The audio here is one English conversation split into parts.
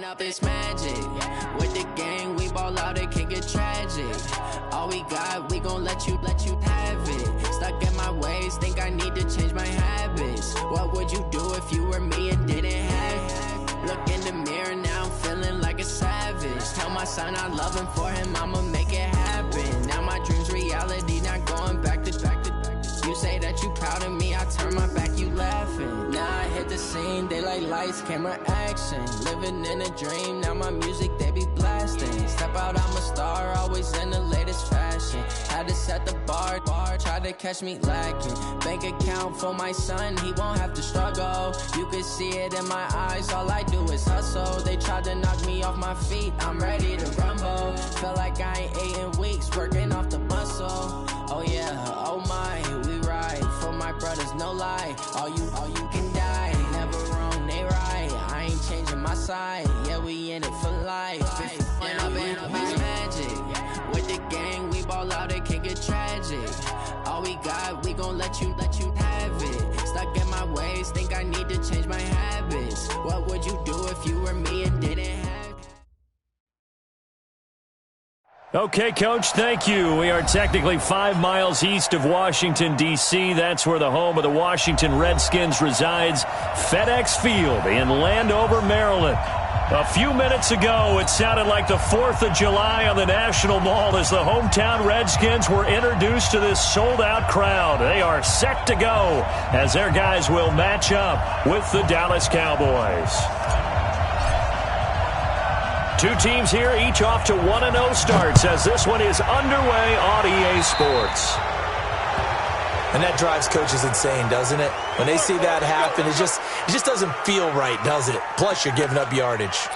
Up this magic. With the gang, we ball out, it can get tragic. All we got, we gon' let you have it. Stuck in my ways, think I need to change my habits. What would you do if you were me and didn't have it? Look in the mirror, now I'm feeling like a savage. Tell my son I love him, for him I'ma make it happen. Now my dream's reality, not going back to. You say that you proud of me, I turn my back, you laughing. Now I hit the scene, daylight lights, camera action. Living in a dream, now my music, they be blasting. Step out, I'm a star, always in the latest fashion. Had to set the bar, try to catch me lacking. Bank account for my son, he won't have to struggle. You can see it in my eyes, all I do is hustle. They tried to knock me off my feet, I'm ready to rumble. Felt like I ain't ate in weeks, working off the muscle. Oh yeah, oh my, we ride for my brothers, no lie. All you can die, never wrong, they right. I ain't changing my side, yeah, we in it for life. When up is magic. With the gang, we ball out, it can get tragic. All we got, we gon' let you have it. Stuck in my ways, think I need to change my habits. What would you do if you were me and didn't have it? Okay, Coach, thank you. We are technically 5 miles east of Washington, D.C. That's where the home of the Washington Redskins resides, FedEx Field in Landover, Maryland. A few minutes ago, it sounded like the 4th of July on the National Mall as the hometown Redskins were introduced to this sold-out crowd. They are set to go as their guys will match up with the Dallas Cowboys. Two teams here, each off to 1-0 starts as this one is underway on EA Sports. And that drives coaches insane, doesn't it? When they see that happen, it just doesn't feel right, does it? Plus, you're giving up yardage.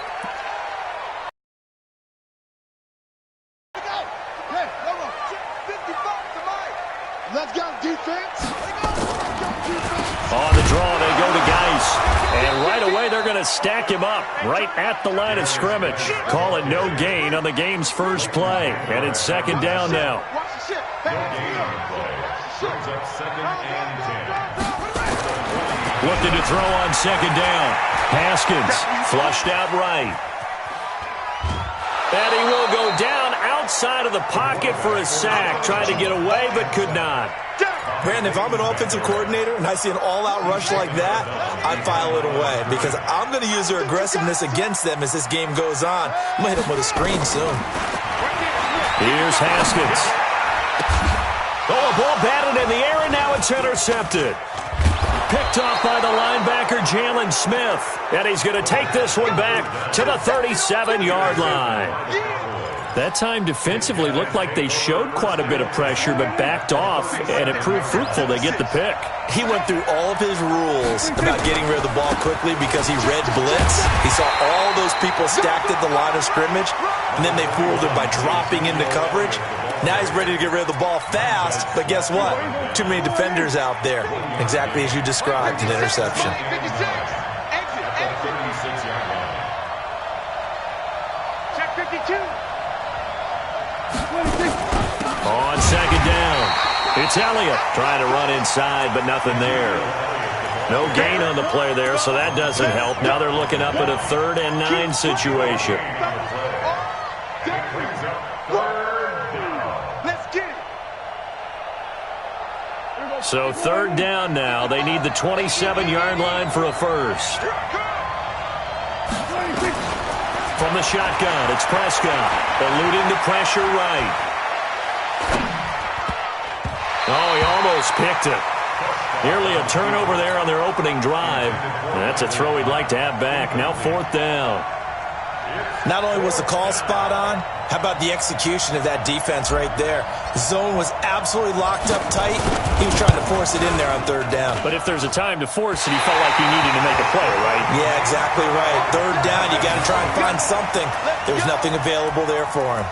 Let's go, defense. On the draw, they go to Geis. And right away, they're going to stack him up right at the line of scrimmage. Call it no gain on the game's first play. And it's second down now. Looking to throw on second down. Haskins flushed out right. And he will go down outside of the pocket for a sack. Tried to get away, but could not. Brandon, if I'm an offensive coordinator and I see an all-out rush like that, I'd file it away because I'm going to use their aggressiveness against them as this game goes on. I'm going to hit them with a screen soon. Here's Haskins. Oh, a ball batted in the air, and now it's intercepted. Picked off by the linebacker, Jalen Smith. And he's going to take this one back to the 37-yard line. That time defensively looked like they showed quite a bit of pressure but backed off, and it proved fruitful. They get the pick. He went through all of his rules about getting rid of the ball quickly because he read blitz. He saw all those people stacked at the line of scrimmage, and then they fooled him by dropping into coverage. Now he's ready to get rid of the ball fast, but guess what? Too many defenders out there. Exactly as you described, an interception. Check 52. On second down, it's Elliott trying to run inside, but nothing there. No gain on the play there, so that doesn't help. Now they're looking up at a 3rd and 9 situation. So 3rd down now. They need the 27-yard line for a first. From the shotgun, it's Prescott. Eluding the pressure right. Oh, he almost picked it. Nearly a turnover there on their opening drive. And that's a throw he'd like to have back. Now 4th down. Not only was the call spot on, how about the execution of that defense right there? The zone was absolutely locked up tight. He was trying to force it in there on 3rd down. But if there's a time to force it, he felt like he needed to make a play, right? Yeah, exactly right. 3rd down, you got to try and find something. There was nothing available there for him.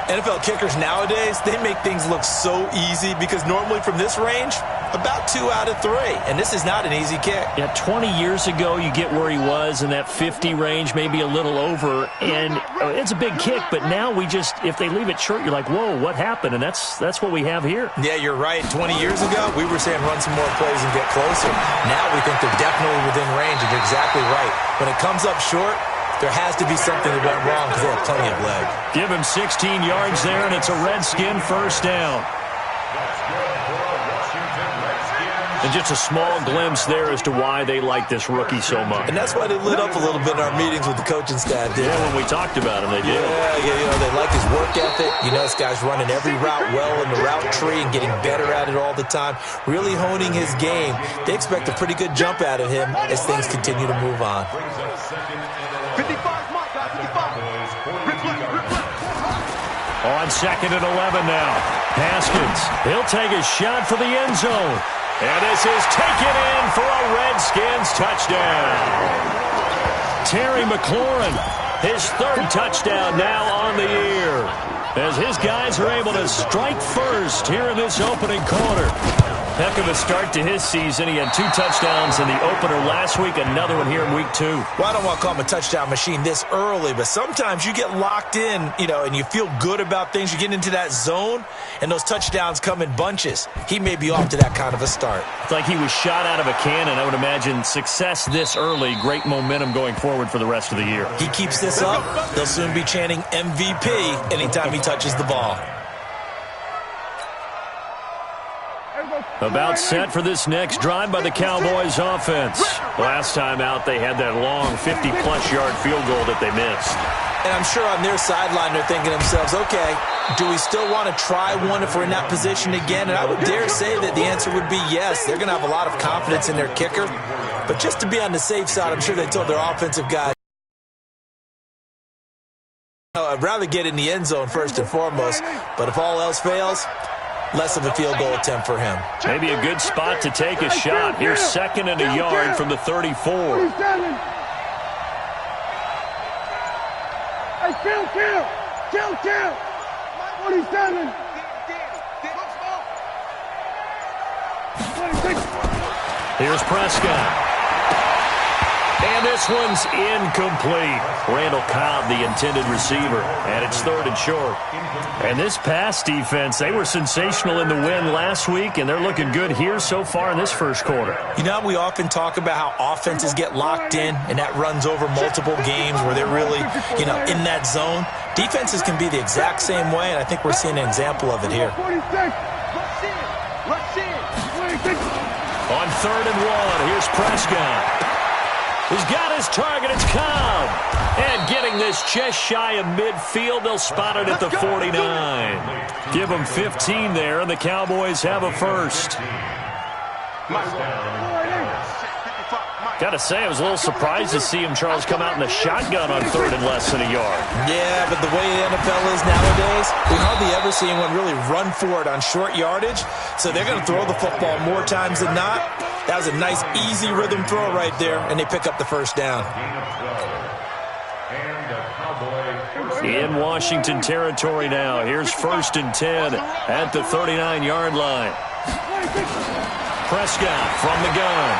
NFL kickers nowadays, they make things look so easy because normally from this range, about 2 out of 3. And this is not an easy kick. Yeah, 20 years ago, you get where he was in that 50 range, maybe a little over. And it's a big kick, but now we just, if they leave it short, you're like, whoa, what happened? And that's what we have here. Yeah, you're right. 20 years ago, we were saying run some more plays and get closer. Now we think they're definitely within range, and you're exactly right. When it comes up short, there has to be something that went wrong because they have plenty of leg. Give him 16 yards there, and it's a Redskin first down. And just a small glimpse there as to why they like this rookie so much. And that's why they lit up a little bit in our meetings with the coaching staff. Yeah, when we talked about him, they did. Yeah, they like his work ethic. This guy's running every route well in the route tree and getting better at it all the time, really honing his game. They expect a pretty good jump out of him as things continue to move on. 55, Mike, 55. On 2nd and 11 now. Haskins, he'll take a shot for the end zone. And this is taken in for a Redskins touchdown. Terry McLaurin, his 3rd touchdown now on the year, as his guys are able to strike first here in this opening quarter. Heck of a start to his season. He had 2 touchdowns in the opener last week, another one here in week 2. Well, I don't want to call him a touchdown machine this early, but sometimes you get locked in, and you feel good about things. You get into that zone, and those touchdowns come in bunches. He may be off to that kind of a start. It's like he was shot out of a cannon. I would imagine success this early, great momentum going forward for the rest of the year. He keeps this up, they'll soon be chanting MVP anytime he touches the ball. About set for this next drive by the Cowboys offense. Last time out, they had that long 50-plus yard field goal that they missed. And I'm sure on their sideline they're thinking to themselves, okay, do we still want to try one if we're in that position again? And I would dare say that the answer would be yes. They're going to have a lot of confidence in their kicker. But just to be on the safe side, I'm sure they told their offensive guys, I'd rather get in the end zone first and foremost. But if all else fails, less of a field goal attempt for him. Maybe a good spot to take a shot. Here's 2nd and a yard from the 34. Hey, kill. 47. Here's Prescott. And this one's incomplete. Randall Cobb, the intended receiver, and it's 3rd and short. And this pass defense, they were sensational in the win last week, and they're looking good here so far in this first quarter. We often talk about how offenses get locked in, and that runs over multiple games where they're really, in that zone. Defenses can be the exact same way, and I think we're seeing an example of it here. On 3rd and 1, here's Prescott. He's got his target. It's Cobb. And getting this just shy of midfield, they'll spot it at the 49. Give them 15 there, and the Cowboys have a first. Got to say, I was a little surprised to see him, Charles, come out in the shotgun on 3rd and less than a yard. Yeah, but the way the NFL is nowadays, we hardly ever see anyone really run for it on short yardage. So they're going to throw the football more times than not. That was a nice, easy rhythm throw right there, and they pick up the first down. In Washington territory now. Here's 1st and 10 at the 39-yard line. Prescott from the gun.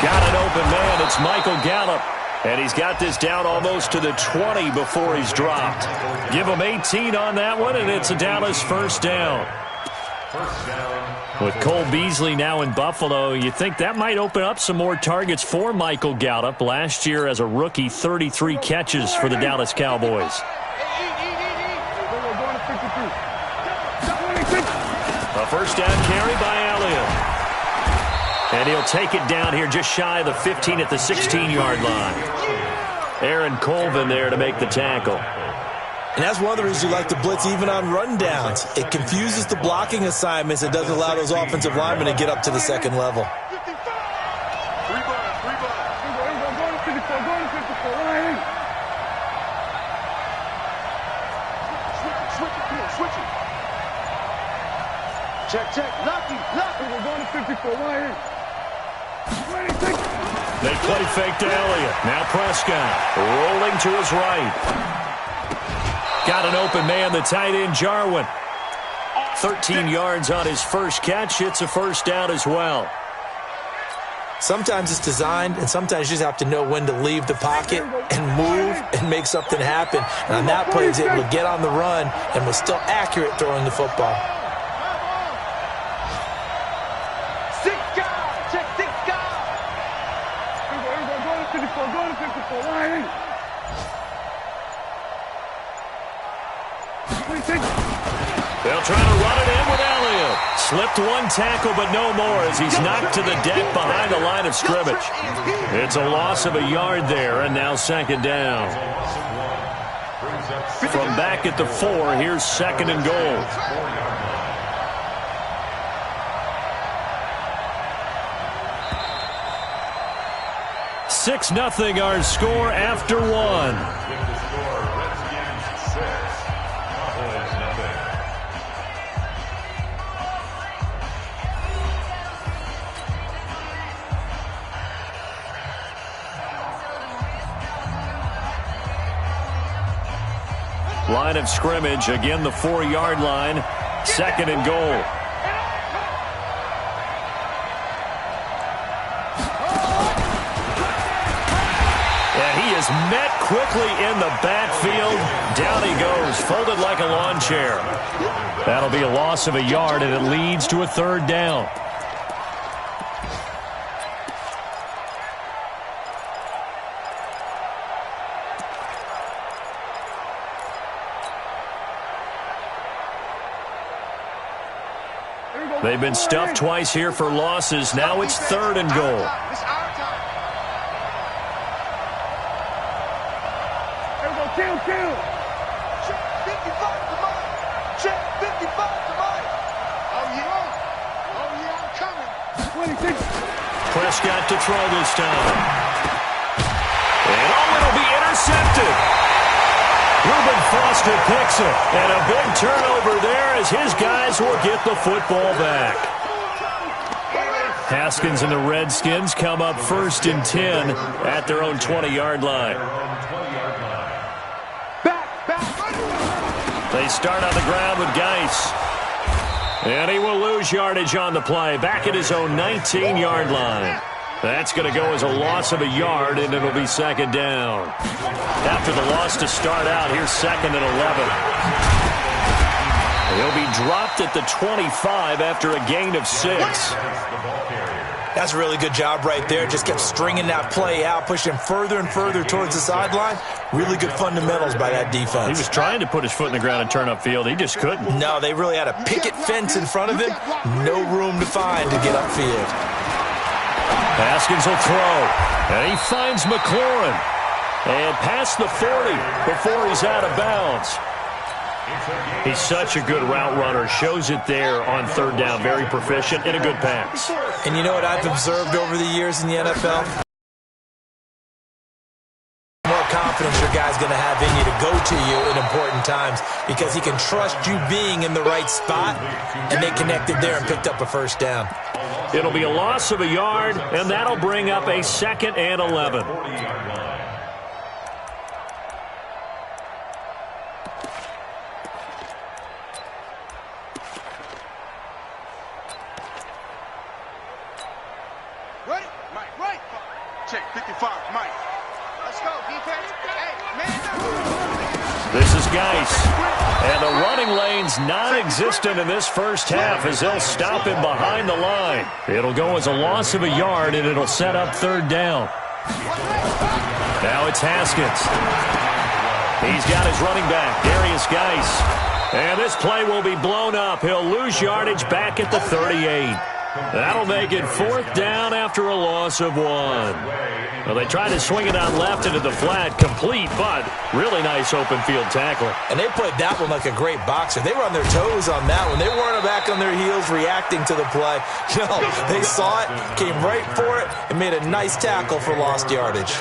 Got an open man. It's Michael Gallup. And he's got this down almost to the 20 before he's dropped. Give him 18 on that one, and it's a Dallas first down. With Cole Beasley now in Buffalo, you think that might open up some more targets for Michael Gallup. Last year as a rookie, 33 catches for the Dallas Cowboys. A first down carry by Elliott. And he'll take it down here just shy of the 15 at the 16-yard line. Aaron Colvin there to make the tackle. And that's one of the reasons you like to blitz even on rundowns. It confuses the blocking assignments. It doesn't allow those offensive linemen to get up to the second level. Check. Lucky. We're going to 54. Right here. They play fake to Elliott. Now Prescott rolling to his right. Got an open man, the tight end, Jarwin. 13 yards on his first catch. It's a first down as well. Sometimes it's designed, and sometimes you just have to know when to leave the pocket and move and make something happen. And on that play, he's able to get on the run and was still accurate throwing the football. They'll try to run it in with Elliott. Slipped one tackle, but no more as he's knocked to the deck behind the line of scrimmage. It's a loss of a yard there, and now second down. From back at the 4, here's second and goal. Six nothing our score after one. Line of scrimmage, again the 4-yard line, second and goal. And he is met quickly in the backfield. Down he goes, folded like a lawn chair. That'll be a loss of a yard, and it leads to a third down. They've been stuffed twice here for losses. Now it's third and goal. Kill. Check 55 to Mike. Check 55 to Mike. Oh, yeah, I'm coming. 26. Prescott to throw this time. And it'll be intercepted. Reuben Foster picks it. And a big turnover there as his guys will get the football back. Haskins and the Redskins come up first and 10 at their own 20-yard line. They start on the ground with Geis. And he will lose yardage on the play. Back at his own 19-yard line. That's going to go as a loss of a yard, and it'll be second down. After the loss to start out, here's second and 11. He'll be dropped at the 25 after a gain of 6. That's a really good job right there. Just kept stringing that play out, pushing further and further towards the sideline. Really good fundamentals by that defense. He was trying to put his foot in the ground and turn upfield. He just couldn't. No, they really had a picket fence in front of him. No room to find to get upfield. Haskins will throw. And he finds McLaurin. And past the 40 before he's out of bounds. He's such a good route runner. Shows it there on third down. Very proficient and a good pass. And you know what I've observed over the years in the NFL? More confidence your guy's going to have in you to go to you in important times because he can trust you being in the right spot, and they connected there and picked up a first down. It'll be a loss of a yard, and that'll bring up a second and 11. Ready? Mike, right. Check 55, Mike. Let's go, defense. Hey, man. This is Geis. And the running lane's non-existent in this first half as they'll stop him behind the line. It'll go as a loss of a yard, and it'll set up third down. Now it's Haskins. He's got his running back, Darius Geis. And this play will be blown up. He'll lose yardage back at the 38. That'll make it fourth down after a loss of 1. Well, they tried to swing it out left into the flat, complete, but really nice open field tackling. And they played that one like a great boxer. They were on their toes on that one. They weren't back on their heels reacting to the play. No, they saw it, came right for it, and made a nice tackle for lost yardage.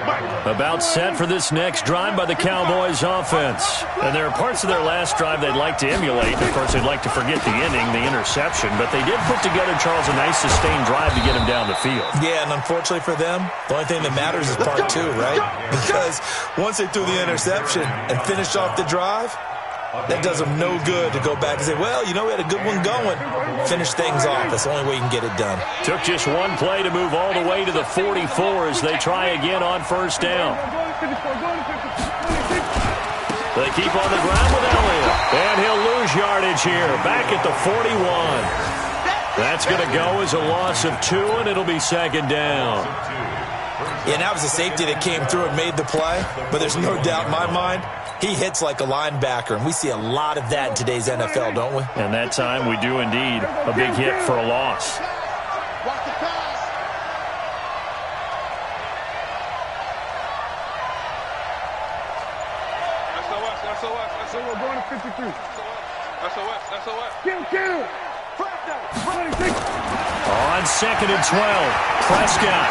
Mike. About set for this next drive by the Cowboys offense. And there are parts of their last drive they'd like to emulate. Of course, they'd like to forget the inning, the interception. But they did put together, Charles, a nice sustained drive to get him down the field. Yeah, and unfortunately for them, the only thing that matters is part two, right? Because once they threw the interception and finished off the drive, that does them no good to go back and say, well, you know, we had a good one going. Finish things off. That's the only way you can get it done. Took just one play to move all the way to the 44 as they try again on first down. They keep on the ground with Elliott. And he'll lose yardage here. Back at the 41. That's going to go as a loss of 2, and it'll be second down. Yeah, and that was a safety that came through and made the play. But there's no doubt in my mind, he hits like a linebacker, and we see a lot of that in today's NFL, don't we? And that time we do indeed. A big hit for a loss. Watch the pass. So we're going to 53. SOS. Kill. On second and 12, Prescott.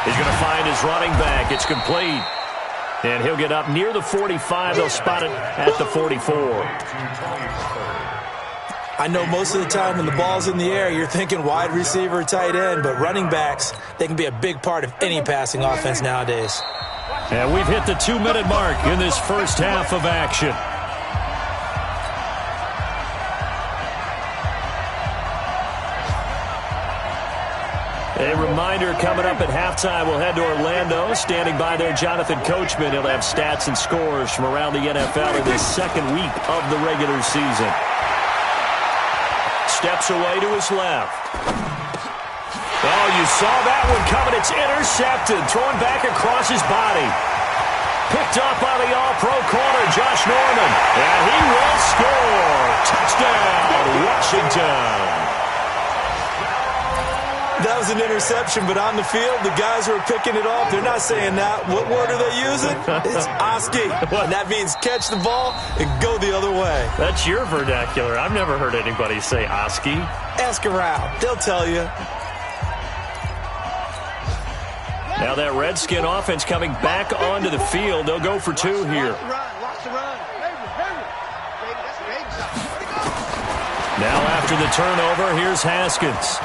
He's going to find his running back. It's complete. And he'll get up near the 45. They'll spot it at the 44. I know most of the time when the ball's in the air, you're thinking wide receiver, tight end, but running backs, they can be a big part of any passing offense nowadays. And we've hit the 2-minute mark in this first half of action. A reminder coming up at halftime, we'll head to Orlando. Standing by there, Jonathan Coachman. He'll have stats and scores from around the NFL in this second week of the regular season. Steps away to his left. Oh, you saw that one coming. It's intercepted. Thrown back across his body. Picked up by the all-pro corner, Josh Norman. And he will score. Touchdown, Washington. That was an interception, but on the field, the guys who are picking it off, they're not saying that. What word are they using? It's Oski. And that means catch the ball and go the other way. That's your vernacular. I've never heard anybody say Oski. Ask around. They'll tell you. Now that Redskin offense coming back onto the field. They'll go for 2 here. Watch the run. Now after the turnover, here's Haskins.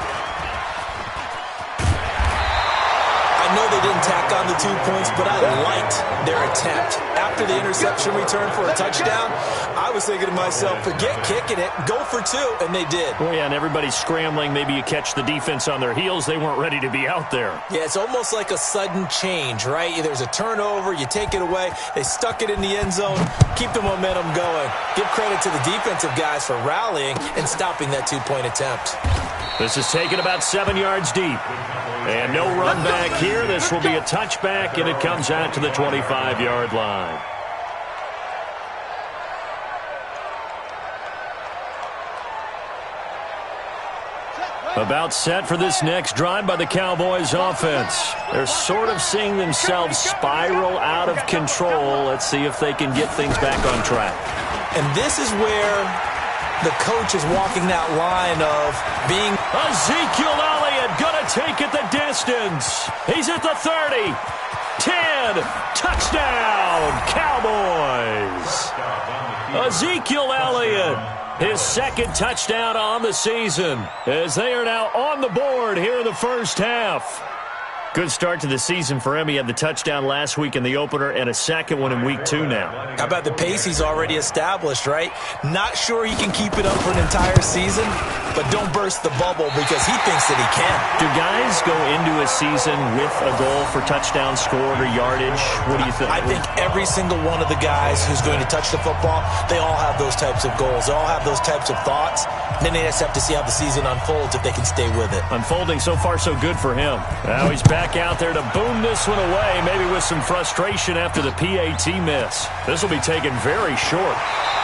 I know they didn't tack on the 2 points, but I liked their attempt. After the interception return for a touchdown, I was thinking to myself, forget kicking it, go for 2, and they did. Oh, yeah, and everybody's scrambling. Maybe you catch the defense on their heels. They weren't ready to be out there. Yeah, it's almost like a sudden change, right? There's a turnover, you take it away, they stuck it in the end zone, keep the momentum going. Give credit to the defensive guys for rallying and stopping that 2-point attempt. This is taken about 7 yards deep. And no run back here. This will be a touchback, and it comes out to the 25-yard line. About set for this next drive by the Cowboys offense. They're sort of seeing themselves spiral out of control. Let's see if they can get things back on track. And this is where the coach is walking that line of being... Ezekiel Elliott gonna take it the distance. He's at the 30. 10. Touchdown, Cowboys. Ezekiel Elliott, his second touchdown on the season, as they are now on the board here in the first half. Good start to the season for him. He had the touchdown last week in the opener and a second one in week 2 now. How about the pace he's already established, right? Not sure he can keep it up for an entire season, but don't burst the bubble because he thinks that he can. Do guys go into a season with a goal for touchdown scored or yardage? What do you think? I think every single one of the guys who's going to touch the football, they all have those types of goals. They all have those types of thoughts. And then they just have to see how the season unfolds if they can stay with it. Unfolding so far so good for him. Now he's back out there to boom this one away, maybe with some frustration after the PAT miss. This will be taken very short.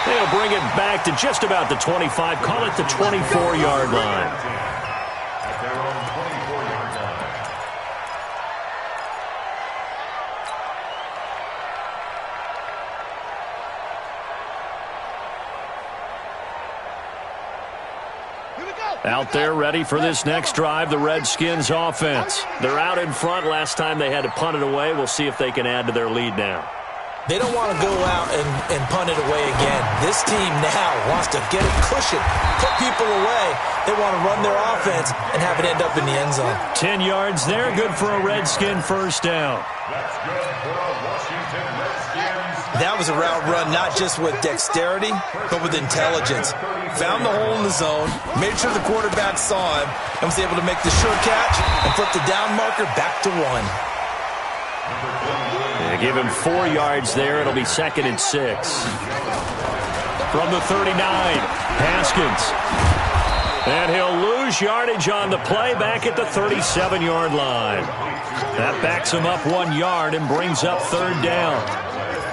They'll bring it back to just about the 25, call it the 24-yard line. Here we go. Out there ready for this next drive, the Redskins offense. They're out in front. Last time they had to punt it away. We'll see if they can add to their lead now. They don't want to go out and punt it away again. This team now wants to get a cushion, put people away. They want to run their offense and have it end up in the end zone. 10 yards there, good for a Redskin first down. That was a route run not just with dexterity, but with intelligence. Found the hole in the zone, made sure the quarterback saw him, and was able to make the sure catch and flip the down marker back to 1. They give him 4 yards there. It'll be 2nd and 6. From the 39, Haskins. And he'll lose yardage on the play back at the 37-yard line. That backs him up 1 yard and brings up 3rd down.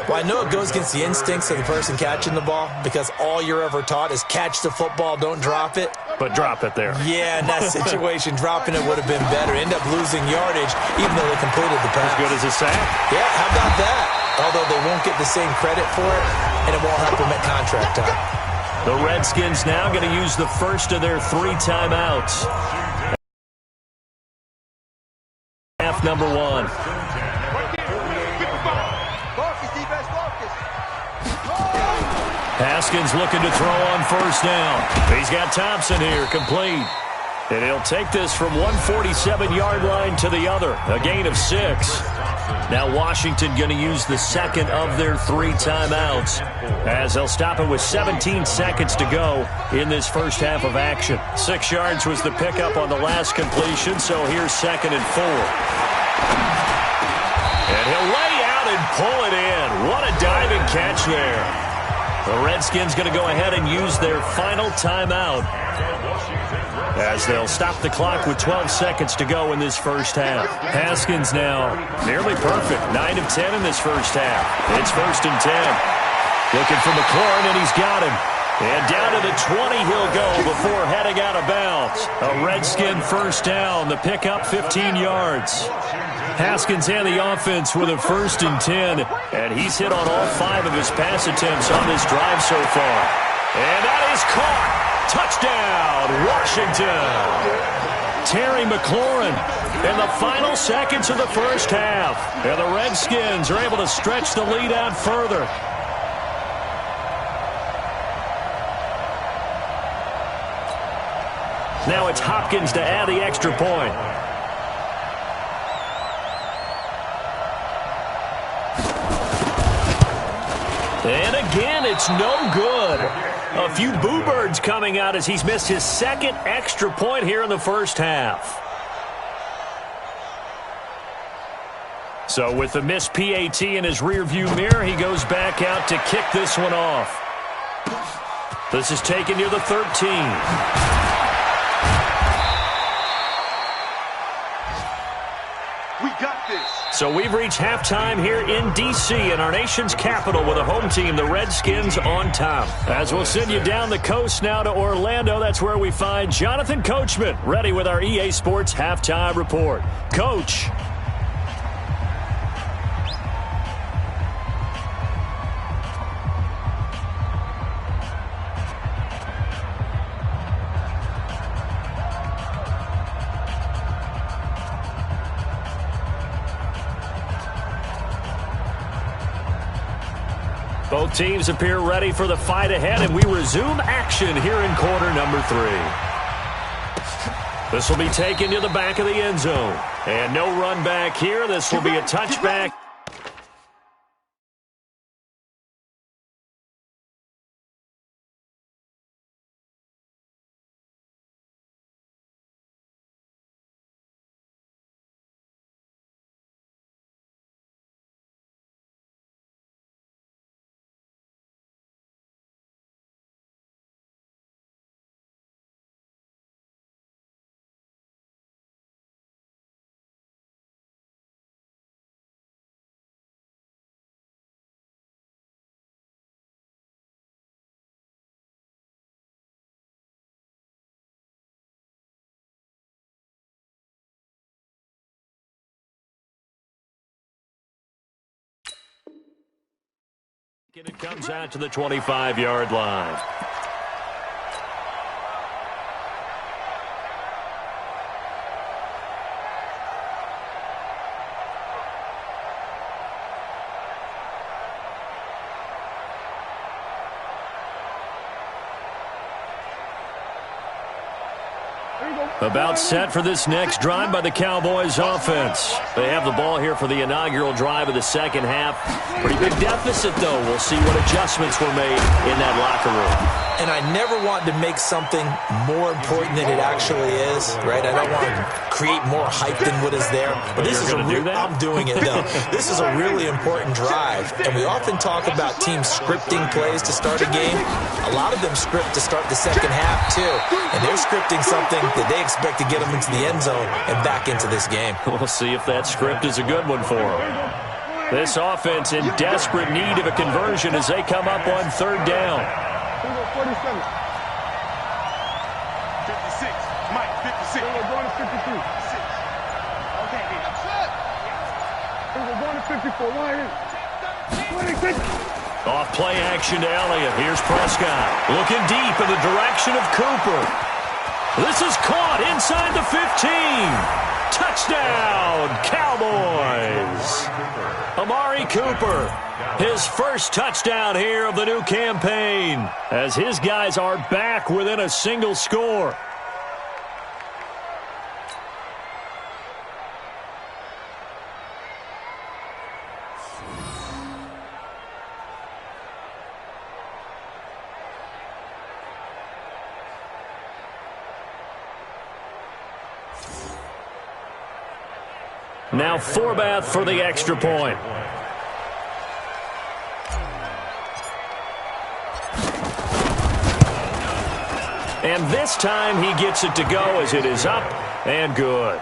Well, I know it goes against the instincts of the person catching the ball because all you're ever taught is catch the football, don't drop it. But drop it there. Yeah, in that situation, dropping it would have been better. End up losing yardage even though they completed the pass. As good as a sack? Yeah, how about that? Although they won't get the same credit for it, and it won't help them at contract time. The Redskins now going to use the first of their 3 timeouts. Half number 1. Haskins looking to throw on first down. He's got Thompson here, complete. And he'll take this from 147-yard line to the other, a gain of 6. Now Washington going to use the second of their 3 timeouts as they'll stop it with 17 seconds to go in this first half of action. 6 yards was the pickup on the last completion, so here's 2nd and 4. And he'll lay out and pull it in. What a diving catch there. The Redskins going to go ahead and use their final timeout as they'll stop the clock with 12 seconds to go in this first half. Haskins now nearly perfect. 9 of 10 in this first half. It's 1st and 10. Looking for McLaurin, and he's got him. And down to the 20 he'll go before heading out of bounds. A Redskin first down. The pickup 15 yards. Haskins and the offense with a 1st and 10. And he's hit on all 5 of his pass attempts on this drive so far. And that is caught. Touchdown, Washington. Terry McLaurin in the final seconds of the first half. And the Redskins are able to stretch the lead out further. Now it's Hopkins to add the extra point. And again, it's no good. A few boo birds coming out as he's missed his 2nd extra point here in the first half. So with the missed PAT in his rearview mirror, he goes back out to kick this one off. This is taken near the 13. So we've reached halftime here in D.C. in our nation's capital with a home team, the Redskins, on top. As we'll send you down the coast now to Orlando, that's where we find Jonathan Coachman, ready with our EA Sports Halftime Report. Coach. Both teams appear ready for the fight ahead, and we resume action here in quarter number 3. This will be taken to the back of the end zone. And no run back here. This will be a touchback. And it comes out to the 25-yard line. About set for this next drive by the Cowboys offense. They have the ball here for the inaugural drive of the second half. Pretty big deficit, though. We'll see what adjustments were made in that locker room. And I never want to make something more important than it actually is, right? I don't want to create more hype than what is there. But this is I'm doing it, though. This is a really important drive. And we often talk about teams scripting plays to start a game. A lot of them script to start the second half, too. And they're scripting something that they expect to get them into the end zone and back into this game. We'll see if that script is a good one for them. This offense in desperate need of a conversion as they come up on third down. 47. 56. Mike, 56. We're going to 53. 56. Okay, that's it. We're going to 54. Why is 26? Off play action to Elliott. Here's Prescott. Looking deep in the direction of Cooper. This is caught inside the 15. Touchdown, Cowboys. Amari Cooper, his first touchdown here of the new campaign, as his guys are back within a single score. Now Forbath for the extra point. And this time he gets it to go as it is up and good.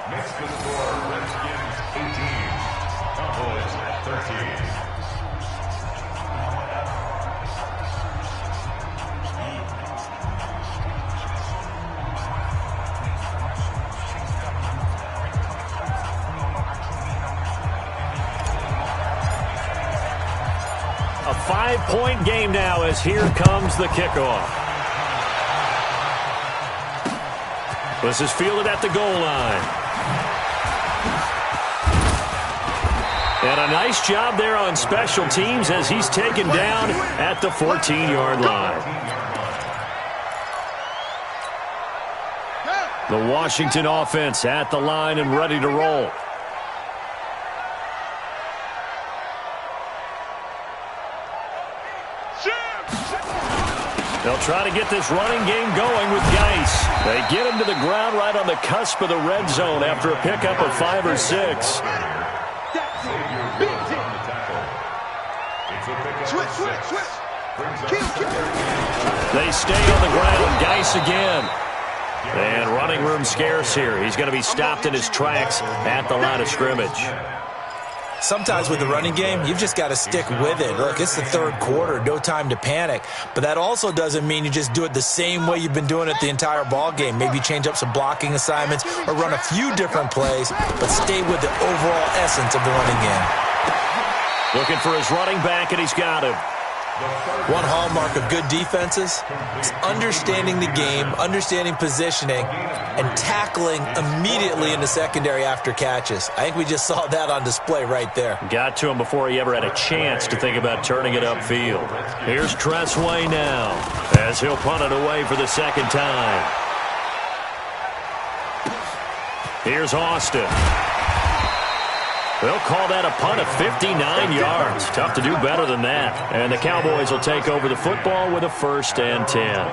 A 5-point game now as here comes the kickoff. This is fielded at the goal line. And a nice job there on special teams as he's taken down at the 14-yard line. The Washington offense at the line and ready to roll. They'll try to get this running game going with Geis. They get him to the ground right on the cusp of the red zone after a pickup of 5 or 6. Switch. They stay on the ground. Geis again. And running room scarce here. He's going to be stopped in his tracks at the line of scrimmage. Sometimes with the running game, you've just got to stick with it. Look, it's the third quarter, no time to panic. But that also doesn't mean you just do it the same way you've been doing it the entire ball game. Maybe change up some blocking assignments or run a few different plays, but stay with the overall essence of the running game. Looking for his running back, and he's got him. One hallmark of good defenses is understanding the game, understanding positioning, and tackling immediately in the secondary after catches. I think we just saw that on display right there. Got to him before he ever had a chance to think about turning it upfield. Here's Tressway now as he'll punt it away for the second time. Here's Austin. They'll call that a punt of 59 yards. Tough to do better than that. And the Cowboys will take over the football with a 1st and 10.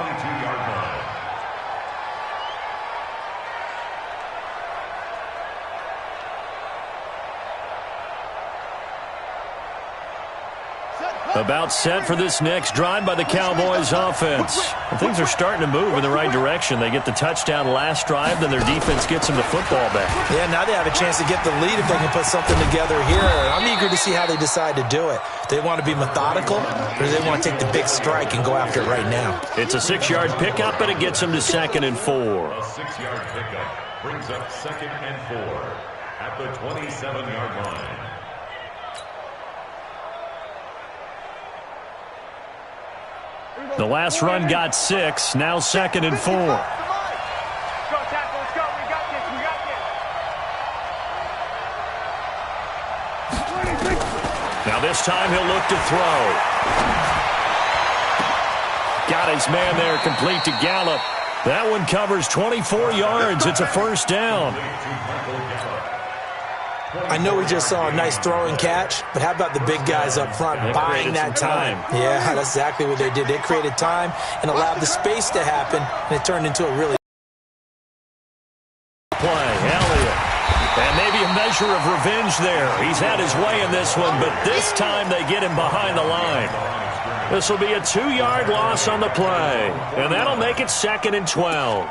About set for this next drive by the Cowboys offense. And things are starting to move in the right direction. They get the touchdown last drive, then their defense gets them the football back. Yeah, now they have a chance to get the lead if they can put something together here. I'm eager to see how they decide to do it. Do they want to be methodical, or do they want to take the big strike and go after it right now? It's a 6-yard pickup, and it gets them to 2nd and 4. A 6-yard pickup brings up 2nd and 4 at the 27-yard line. The last run got 6, now 2nd and 4. Go, tackle, let's go. We got this. Now this time he'll look to throw. Got his man there complete to Gallup. That one covers 24 yards. It's a first down. I know we just saw a nice throw and catch, but how about the big guys up front buying that time? Yeah, that's exactly what they did. They created time and allowed the space to happen, and it turned into a really play. Elliott. And maybe a measure of revenge there. He's had his way in this one, but this time they get him behind the line. This will be a 2-yard loss on the play, and that'll make it 2nd and 12.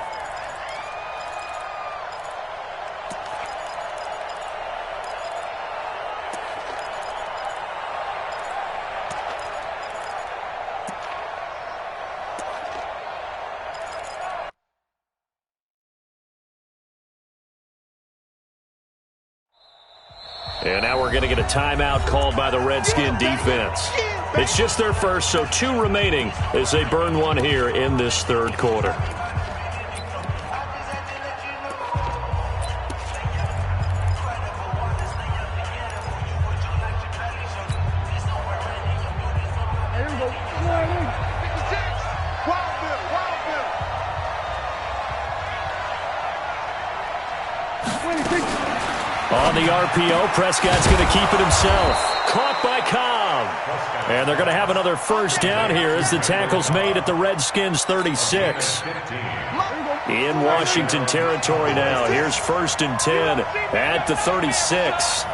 And now we're going to get a timeout called by the Redskin defense. It's just their first, so 2 remaining as they burn one here in this third quarter. On the RPO, Prescott's going to keep it himself. Caught by Cobb. And they're going to have another first down here as the tackle's made at the Redskins 36. In Washington territory now. Here's 1st and 10 at the 36.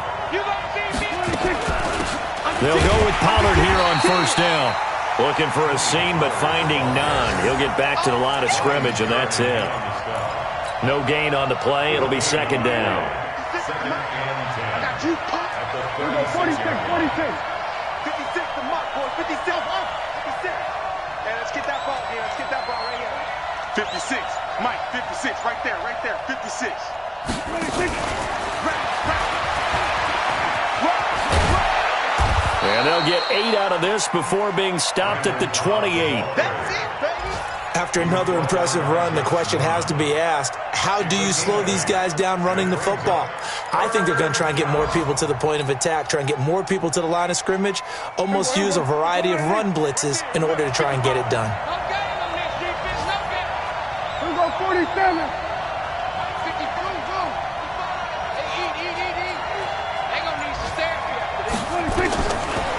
They'll go with Pollard here on first down. Looking for a seam, but finding none. He'll get back to the line of scrimmage, and that's it. No gain on the play. It'll be 2nd down. I got you. Here we go, 46, 46. 56 to Mark, boy. 56. 56. Hey, let's get that ball here. Let's get that ball right here. 56. Mike, 56. Right there, right there. 56. 26. And they'll get 8 out of this before being stopped at the 28. That's it, baby. After another impressive run, the question has to be asked, how do you slow these guys down running the football? I think they're going to try and get more people to the point of attack, try and get more people to the line of scrimmage, almost use a variety of run blitzes in order to try and get it done. Here we go, 47.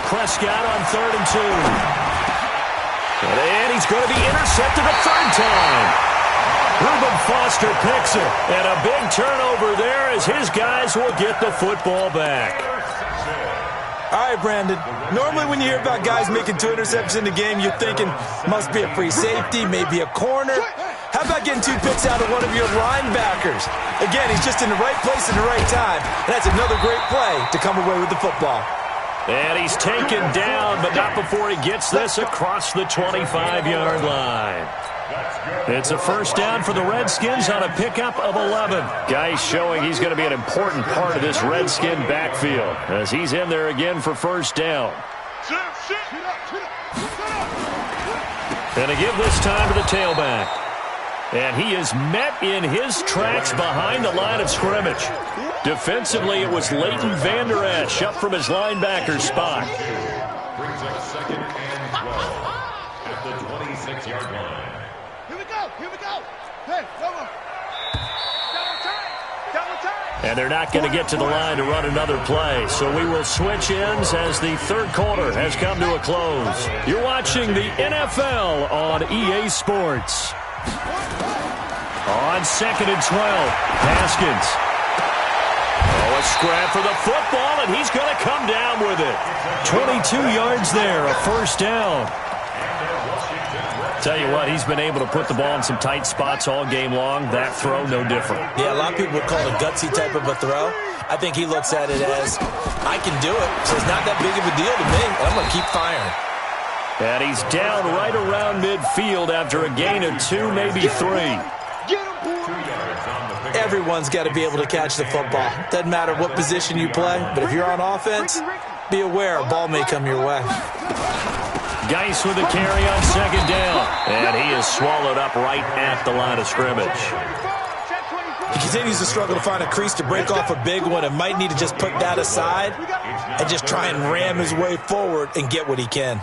Prescott on 3rd and 2. And he's going to be intercepted a 3rd time. Reuben Foster picks it. And a big turnover there as his guys will get the football back. All right, Brandon. Normally when you hear about guys making 2 interceptions in the game, you're thinking must be a free safety, maybe a corner. How about getting 2 picks out of one of your linebackers? Again, he's just in the right place at the right time. And that's another great play to come away with the football. And he's taken down, but not before he gets this across the 25-yard line. It's a first down for the Redskins on a pickup of 11. Guy showing he's going to be an important part of this Redskin backfield as he's in there again for first down. And a give this time to the tailback. And he is met in his tracks behind the line of scrimmage. Defensively, it was Leighton Vander Esch up from his linebacker spot. Brings up 2nd and 12 at the 26-yard line. Here we go, here we go. Hey, come on. Double time. And they're not going to get to the line to run another play. So we will switch ends as the third quarter has come to a close. You're watching the NFL on EA Sports. On 2nd and 12, Haskins. Oh, a scrap for the football, and he's going to come down with it. 22 yards there, a first down. Tell you what, he's been able to put the ball in some tight spots all game long. That throw, no different. Yeah, a lot of people would call it a gutsy type of a throw. I think he looks at it as, I can do it, so it's not that big of a deal to me, and I'm going to keep firing. And he's down right around midfield after a gain of 2, maybe 3. Everyone's got to be able to catch the football. Doesn't matter what position you play, but if you're on offense, be aware a ball may come your way. Geis with a carry on 2nd down. And he is swallowed up right at the line of scrimmage. He continues to struggle to find a crease to break off a big one and might need to just put that aside and just try and ram his way forward and get what he can.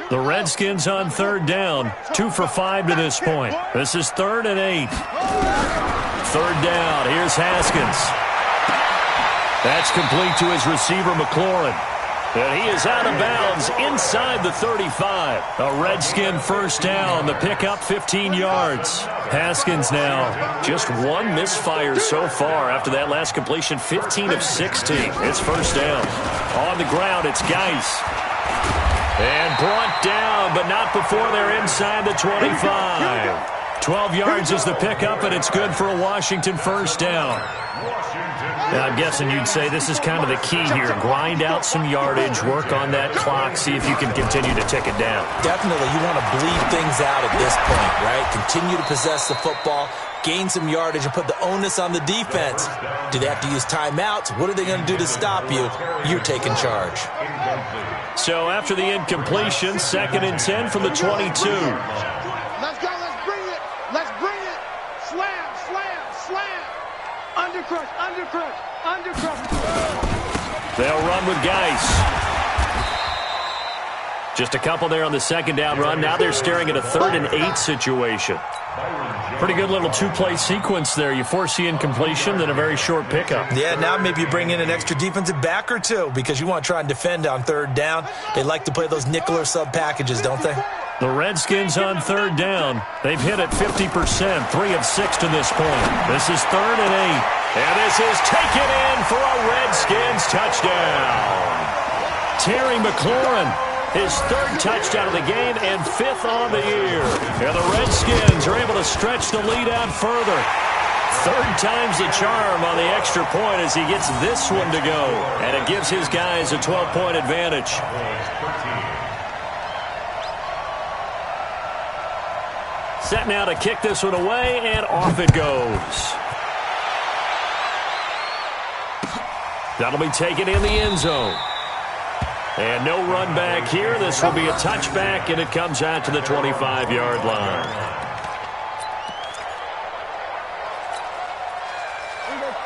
Here The Redskins on 3rd down, 2 for 5 to this point. This is 3rd and 8. 3rd down, here's Haskins. That's complete to his receiver, McLaurin. And he is out of bounds inside the 35. A Redskin first down, the pickup 15 yards. Haskins now, just one misfire so far after that last completion, 15 of 16. It's first down. On the ground, it's Geis. And brought down, but not before they're inside the 25. 12 yards is the pickup, and it's good for a Washington first down. Now, I'm guessing you'd say this is kind of the key here. Grind out some yardage, work on that clock, see if you can continue to tick it down. Definitely, you want to bleed things out at this point, right? Continue to possess the football, gain some yardage, and put the onus on the defense. Do they have to use timeouts? What are they going to do to stop you? You're taking charge. So after the incompletion, 2nd and 10 from the 22. Let's go, let's bring it. Let's bring it. Slam, slam, slam. Undercrush, undercrush, undercrush. They'll run with Geis. Just a couple there on the 2nd down run. Now they're staring at a 3rd and 8 situation. Pretty good little two-play sequence there. You force the incompletion, then a very short pickup. Yeah, now maybe you bring in an extra defensive back or two because you want to try and defend on 3rd down. They like to play those nickel or sub packages, don't they? The Redskins on 3rd down. They've hit it 50%, 3 of 6 to this point. This is 3rd and 8. And this is taken in for a Redskins touchdown. Terry McLaurin, his 3rd touchdown of the game and 5th on the year. And the Redskins are able to stretch the lead out further. 3rd time's the charm on the extra point as he gets this one to go. And it gives his guys a 12-point advantage. Set now to kick this one away, and off it goes. That'll be taken in the end zone. And no run back here. This will be a touchback, and it comes out to the 25-yard line.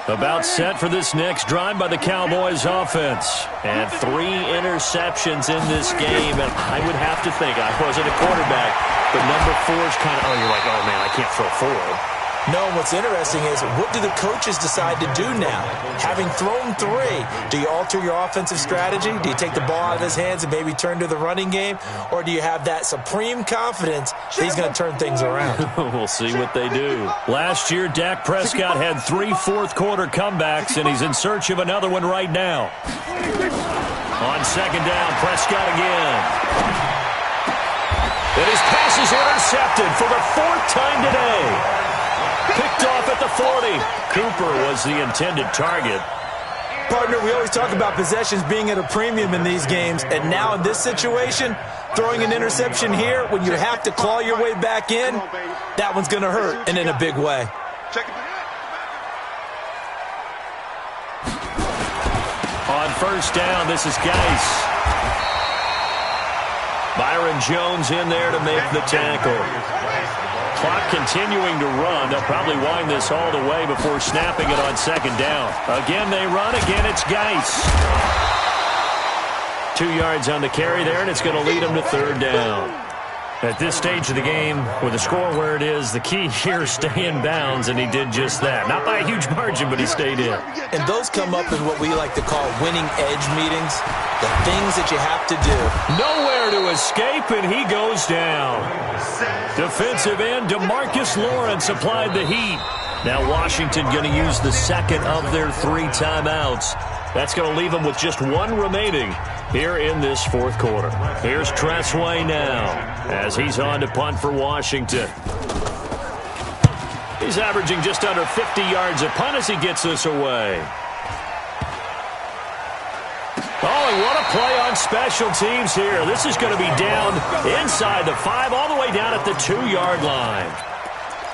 About set for this next drive by the Cowboys offense. And 3 interceptions in this game. And I would have to think, I wasn't a quarterback, but number 4 is kind of, you're like, oh, man, I can't throw 4. No, what's interesting is what do the coaches decide to do now? Having thrown 3, do you alter your offensive strategy? Do you take the ball out of his hands and maybe turn to the running game? Or do you have that supreme confidence that he's going to turn things around? We'll see what they do. Last year, Dak Prescott had 3 fourth-quarter comebacks, and he's in search of another one right now. On 2nd down, Prescott again. And his pass is intercepted for the 4th time today. Picked off at the 40. Cooper was the intended target. Partner, we always talk about possessions being at a premium in these games, and now in this situation, throwing an interception here when you have to claw your way back in, that one's going to hurt, and in a big way. On 1st down, this is Geis. Byron Jones in there to make the tackle. Clock continuing to run. They'll probably wind this all the way before snapping it on 2nd down. Again, they run. Again, it's Geis. 2 yards on the carry there, and it's going to lead them to 3rd down. At this stage of the game, with the score where it is, the key here is stay in bounds, and he did just that. Not by a huge margin, but he stayed in. And those come up in what we like to call winning edge meetings, the things that you have to do. Nowhere to escape, and he goes down. Defensive end DeMarcus Lawrence applied the heat. Now Washington going to use the 2nd of their 3 timeouts. That's going to leave them with just 1 remaining here in this 4th quarter. Here's Tressway now as he's on to punt for Washington. He's averaging just under 50 yards a punt as he gets this away. Oh, and what a play on special teams here. This is going to be down inside the 5, all the way down at the 2-yard line.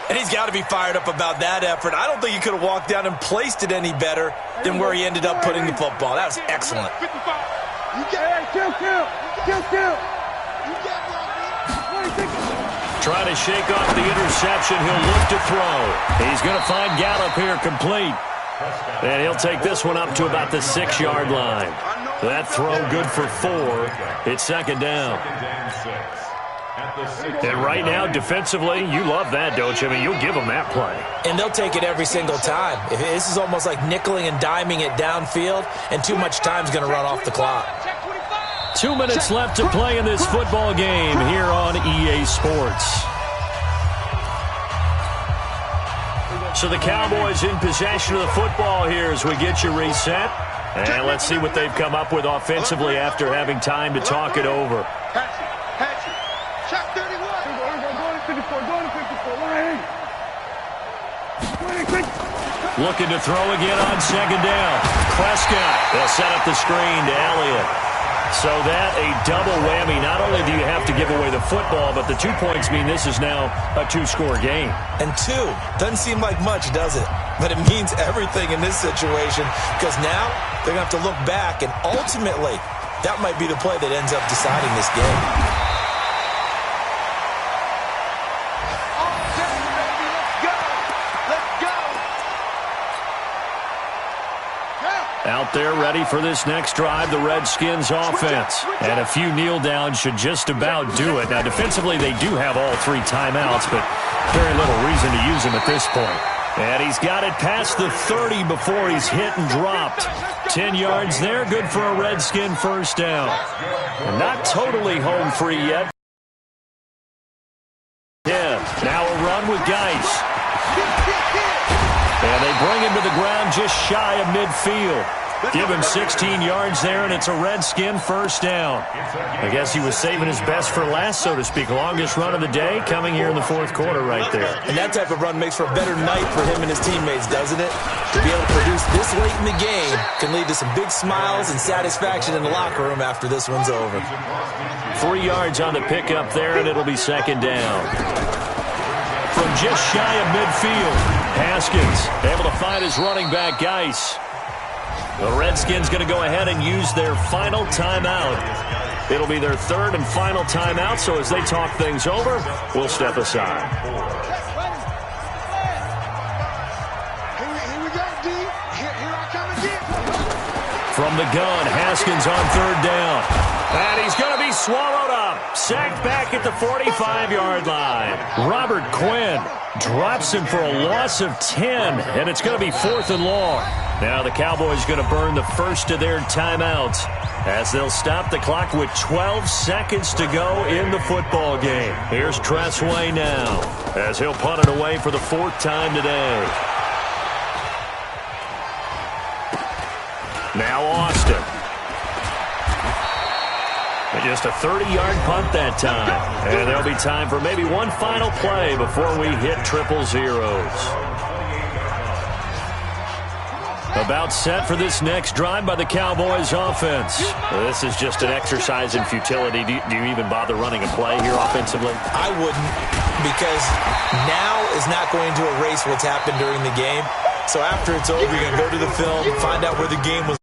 And he's got to be fired up about that effort. I don't think he could have walked down and placed it any better than where he ended up putting the football. That was excellent. Trying to shake off the interception. He'll look to throw. He's going to find Gallup here complete. And he'll take this one up to about the 6-yard line. That throw good for 4. It's second down. And right now, defensively, you love that, don't you? I mean, you'll give them that play. And they'll take it every single time. This is almost like nickeling and diming it downfield, and too much time's going to run off the clock. 2 minutes left to play in this football game here on EA Sports. So the Cowboys in possession of the football here as we get you reset. And let's see what they've come up with offensively after having time to talk it over. Check 31. Looking to throw again on second down. Prescott. They'll set up the screen to Elliott. So that a double whammy. Not only do you have to give away the football, but the 2 points mean this is now a 2-score game. And 2 doesn't seem like much, does it? But it means everything in this situation because now they're going to have to look back, and ultimately that might be the play that ends up deciding this game. Out there ready for this next drive, the Redskins offense. And a few kneel downs should just about do it. Now, defensively, they do have all 3 timeouts, but very little reason to use them at this point. And he's got it past the 30 before he's hit and dropped. 10 yards there, good for a Redskin first down. And not totally home free yet. Yeah, now a run with Geis. And they bring him to the ground just shy of midfield. Give him 16 yards there, and it's a Redskin first down. I guess he was saving his best for last, so to speak. Longest run of the day coming here in the fourth quarter right there. And that type of run makes for a better night for him and his teammates, doesn't it? To be able to produce this late in the game can lead to some big smiles and satisfaction in the locker room after this one's over. 3 yards on the pickup there, and it'll be second down. From just shy of midfield, Haskins able to find his running back, Geis. The Redskins going to go ahead and use their final timeout. It'll be their 3rd and final timeout, so as they talk things over, we'll step aside. Here we go, D. Here I come again. From the gun, Haskins on 3rd down. And he's going to be swallowed up. Sacked back at the 45-yard line. Robert Quinn drops him for a loss of 10, and it's going to be 4th and long. Now the Cowboys going to burn the first of their timeouts as they'll stop the clock with 12 seconds to go in the football game. Here's Tressway now as he'll punt it away for the 4th time today. Now Austin. Just a 30-yard punt that time. And there'll be time for maybe one final play before we hit triple zeros. About set for this next drive by the Cowboys offense. This is just an exercise in futility. Do you even bother running a play here offensively? I wouldn't, because now is not going to erase what's happened during the game. So after it's over, you're going to go to the film, find out where the game was